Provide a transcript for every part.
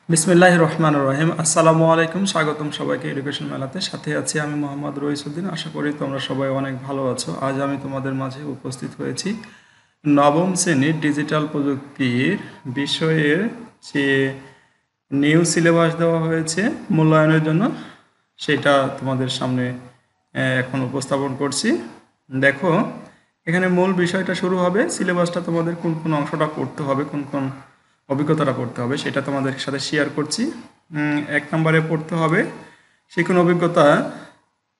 বিসমিল্লাহির রহমানির রহিম। আসসালামু আলাইকুম। স্বাগতম সবাইকে এডুকেশন মেলাতে। সাথে আছি আমি মোহাম্মদ রইসুদ্দিন। আশা করি তোমরা সবাই অনেক ভালো আছো। আজ আমি তোমাদের মাঝে উপস্থিত হয়েছি নবম শ্রেণীর ডিজিটাল প্রযুক্তির বিষয়ের যে নিউ সিলেবাস দেওয়া হয়েছে মূল্যায়নের জন্য, সেটা তোমাদের সামনে এখন উপস্থাপন করছি। দেখো, এখানে মূল বিষয়টা শুরু হবে। সিলেবাসটা তোমাদের কোন কোন অংশটা পড়তে হবে, কোন কোন অভিজ্ঞতাটা পড়তে হবে, সেটা তোমাদের সাথে শেয়ার করছি। 1 নম্বরে পড়তে হবে শিক্ষণ অভিজ্ঞতা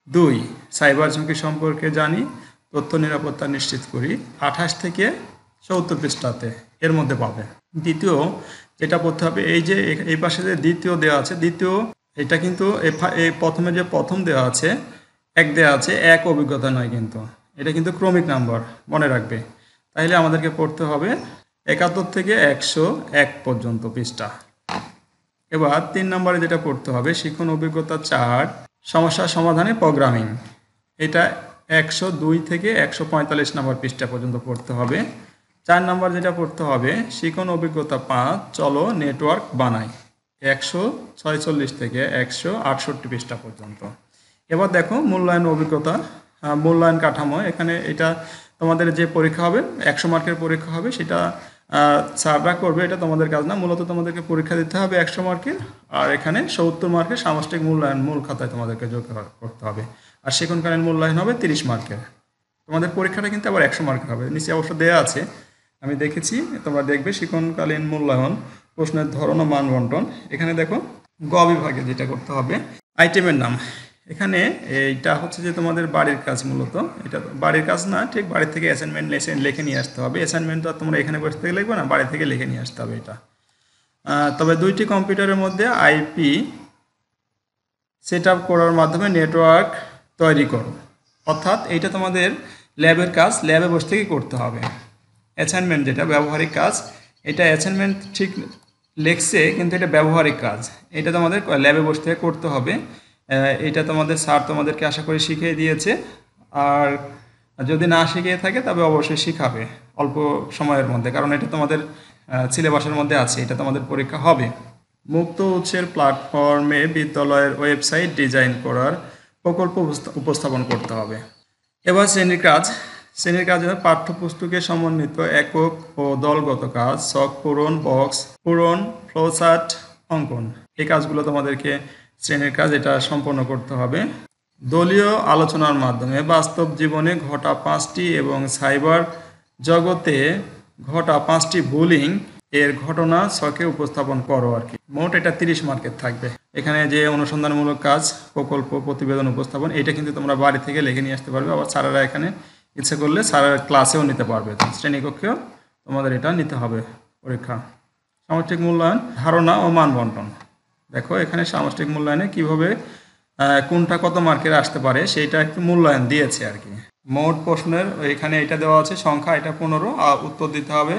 2, সাইবার ঝুঁকি সম্পর্কে জানি, তথ্য নিরাপত্তা নিশ্চিত করি। 28 থেকে 70 পৃষ্ঠাতে এর মধ্যে পাবে। দ্বিতীয় যেটা পড়তে হবে, এই যে এই পাশে যে দ্বিতীয় দেওয়া আছে, দ্বিতীয় এটা কিন্তু এই প্রথমে যে প্রথম দেওয়া আছে, এক দেওয়া আছে, এক অভিজ্ঞতা নয় কিন্তু, এটা কিন্তু ক্রমিক নাম্বার, মনে রাখবে। তাইলে আমাদেরকে পড়তে হবে 71 থেকে 101 পর্যন্ত পৃষ্ঠা। এবার 3 নম্বরে যেটা পড়তে হবে, শিক্ষণ অভিজ্ঞতা 4, সমস্যা সমাধানে প্রোগ্রামিং। এটা 102 থেকে 145 নম্বর পৃষ্ঠা পর্যন্ত পড়তে হবে। 4 নম্বর যেটা পড়তে হবে, শিক্ষণ অভিজ্ঞতা 5, চলো নেটওয়ার্ক বানাই। 146 থেকে 168 পৃষ্ঠা পর্যন্ত। এবার দেখো মূল্যায়ন অভিজ্ঞতা, মূল্যায়ন কাঠামো। এখানে এটা তোমাদের যে পরীক্ষা হবে, 100 মার্কের পরীক্ষা হবে, সেটা স্যাররা করবে, এটা তোমাদের কাজ না। মূলত তোমাদেরকে পরীক্ষা দিতে হবে 100 মার্কের, আর এখানে 70 মার্কের সামষ্টিক মূল্যায়ন মূল খাতায় তোমাদেরকে যোগ করতে হবে। আর সেখানকালীন মূল্যায়ন হবে 30 মার্কের। তোমাদের পরীক্ষাটা কিন্তু আবার 100 মার্কের হবে। নিচে অবশ্য দেওয়া আছে, আমি দেখেছি, তোমরা দেখবে শিক্ষণকালীন মূল্যায়ন, প্রশ্নের ধরন ও মান বন্টন। এখানে দেখো গ বিভাগে যেটা করতে হবে, আইটেমের নাম। এখানে এইটা হচ্ছে যে তোমাদের বাড়ির কাজ। মূলত এটা বাড়ির কাজ না, ঠিক বাড়ি থেকে অ্যাসাইনমেন্ট লিখে নিয়ে আসতে হবে। অ্যাসাইনমেন্ট তো তোমরা এখানে বসে থেকে লিখবে না, বাড়ি থেকে লিখে নিয়ে আসতে হবে এটা। তবে 2টি কম্পিউটারের মধ্যে আইপি সেট আপ করার মাধ্যমে নেটওয়ার্ক তৈরি করো। অর্থাৎ এইটা তোমাদের ল্যাবের কাজ, ল্যাবে বসে থেকেই করতে হবে। অ্যাসাইনমেন্ট যেটা ব্যবহারিক কাজ, এটা অ্যাসাইনমেন্ট ঠিক লেখছে, কিন্তু এটা ব্যবহারিক কাজ, এটা তোমাদের ল্যাবে বসে থেকে করতে হবে। এটা তোমাদের স্যার তোমাদেরকে আশা করি শিখিয়ে দিয়েছে, আর যদি না শিখিয়ে থাকে তবে অবশ্যই শিখাবে অল্প সময়ের মধ্যে, কারণ এটা তোমাদের সিলেবাসের মধ্যে আছে, এটা তোমাদের পরীক্ষা হবে। মুক্ত উৎসের প্ল্যাটফর্মে বিদ্যালয়ের ওয়েবসাইট ডিজাইন করার প্রকল্প উপস্থাপন করতে হবে। এবার শ্রেণীর কাজ। শ্রেণীর কাজ হলো পাঠ্যপুস্তকে সমন্বিত একক ও দলগত কাজ, ছক পূরণ, বক্স পূরণ, ফ্লোচার্ট অঙ্কন। এই কাজগুলো তোমাদেরকে শ্রেণীর কাজ এটা সম্পন্ন করতে হবে। দলীয় আলোচনার মাধ্যমে বাস্তব জীবনে ঘটা 5টি এবং সাইবার জগতে ঘটা 5টি বুলিং এর ঘটনা ছকে উপস্থাপন করো আর কি। মোট এটা 30 মার্কের থাকবে। এখানে যে অনুসন্ধানমূলক কাজ, প্রকল্প, প্রতিবেদন উপস্থাপন, এটা কিন্তু তোমরা বাড়ি থেকে লিখে নিয়ে আসতে পারবে। আবার স্যারেরা এখানে ইচ্ছে করলে স্যারের ক্লাসেও নিতে পারবে, শ্রেণীকক্ষেও তোমাদের এটা নিতে হবে পরীক্ষা। সামষ্টিক মূল্যায়ন, ধারণা ও মান বন্টন। দেখো এখানে সামষ্টিক মূল্যায়নে কিভাবে কোনটা কত মার্কের আসতে পারে সেইটা একটু মূল্যায়ন দিয়েছে আর কি। মোট প্রশ্নের এখানে এটা দেওয়া আছে সংখ্যা, এটা 15, আর উত্তর দিতে হবে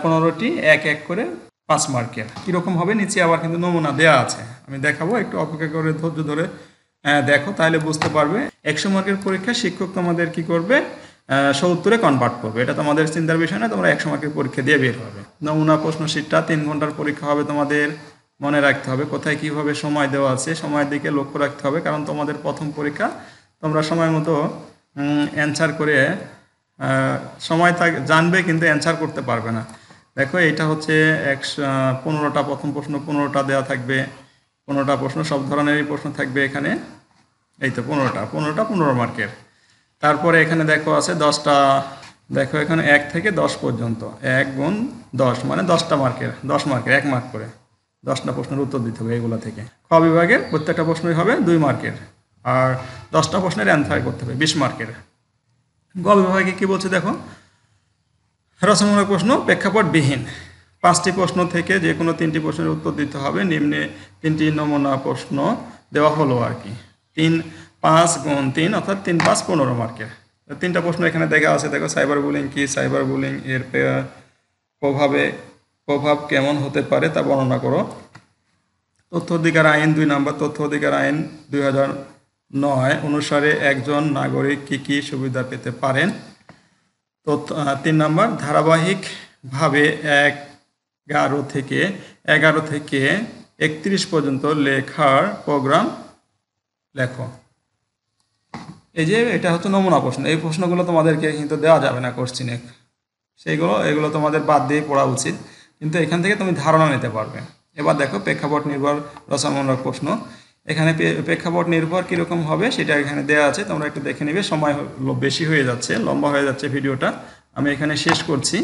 15টি, এক এক করে 5 মার্কের। কীরকম হবে নিচে আবার কিন্তু নমুনা দেওয়া আছে, আমি দেখাবো, একটু অপেক্ষা করে ধৈর্য ধরে দেখো, তাহলে বুঝতে পারবে। 100 মার্কের পরীক্ষা শিক্ষক তোমাদের কি করবে, 70-এ কনভার্ট করবে। এটা তোমাদের চিন্তার বিষয় না, তোমরা 100 মার্কের পরীক্ষা দিয়ে বের হবে। নমুনা প্রশ্ন শীটটা 3 ঘন্টার পরীক্ষা হবে। তোমাদের মনে রাখতে হবে কোথায় কিভাবে সময় দেওয়া আছে, সময়ের দিকে লক্ষ্য রাখতে হবে, কারণ তোমাদের প্রথম পরীক্ষা। তোমরা সময় মতো অ্যান্সার করে সময় জানবে, কিন্তু অ্যান্সার করতে পারবে না। দেখো এটা হচ্ছে 15টা, প্রথম প্রশ্ন 15টা দেওয়া থাকবে, 15টা প্রশ্ন, সব ধরনেরই প্রশ্ন থাকবে এখানে। এই তো 15টা 15 মার্কের। তারপরে এখানে দেখো আছে 10টা। দেখো এখানে 1 থেকে 10 পর্যন্ত, 1 গুণ 10 মানে 10টা মার্কের, 10 মার্কের 1 মার্ক করে 10টা প্রশ্নের উত্তর দিতে হবে এগুলো থেকে। খ বিভাগের প্রত্যেকটা প্রশ্নই হবে 2 মার্কের, আর 10টা প্রশ্নের অ্যান্সার করতে হবে 20 মার্কের। গ বিভাগে কি বলছে দেখো, রচনামূলক প্রশ্ন প্রেক্ষাপটবিহীন। 5টি প্রশ্ন থেকে যে কোনো 3টি প্রশ্নের উত্তর দিতে হবে। নিম্নে 3টি নমুনা প্রশ্ন দেওয়া হলো আর কি। 3 5 গুণ 3 অর্থাৎ 3 5 15 মার্কের। 3টা প্রশ্ন এখানে দেখা আছে। দেখো সাইবার বুলিং কি, সাইবার বুলিং এর প্রভাব কেমন হতে পারে তা বর্ণনা করো। তথ্য অধিকার আইন 2 নম্বর, তথ্য অধিকার আইন 2009 অনুসারে একজন নাগরিক কি কি সুবিধা পেতে পারেন। 3 নম্বর, ধারাবাহিকভাবে 11 থেকে 31 পর্যন্ত লেখার প্রোগ্রাম লেখো। এই যে এটা হচ্ছে নমুনা প্রশ্ন, এই প্রশ্নগুলো তোমাদেরকে কিন্তু দেওয়া যাবে না কোশ্চিনে, এগুলো তোমাদের বাদ দিয়ে পড়া উচিত, কিন্তু এখান থেকে তুমি ধারণা নিতে পারবে। এবার দেখো প্রেক্ষাপট নির্ভর রচনামূলক প্রশ্ন। এখানে প্রেক্ষাপট নির্ভর কীরকম হবে সেটা এখানে দেওয়া আছে, তোমরা একটু দেখে নেবে। সময় বেশি হয়ে যাচ্ছে, লম্বা হয়ে যাচ্ছে ভিডিওটা, আমি এখানে শেষ করছি।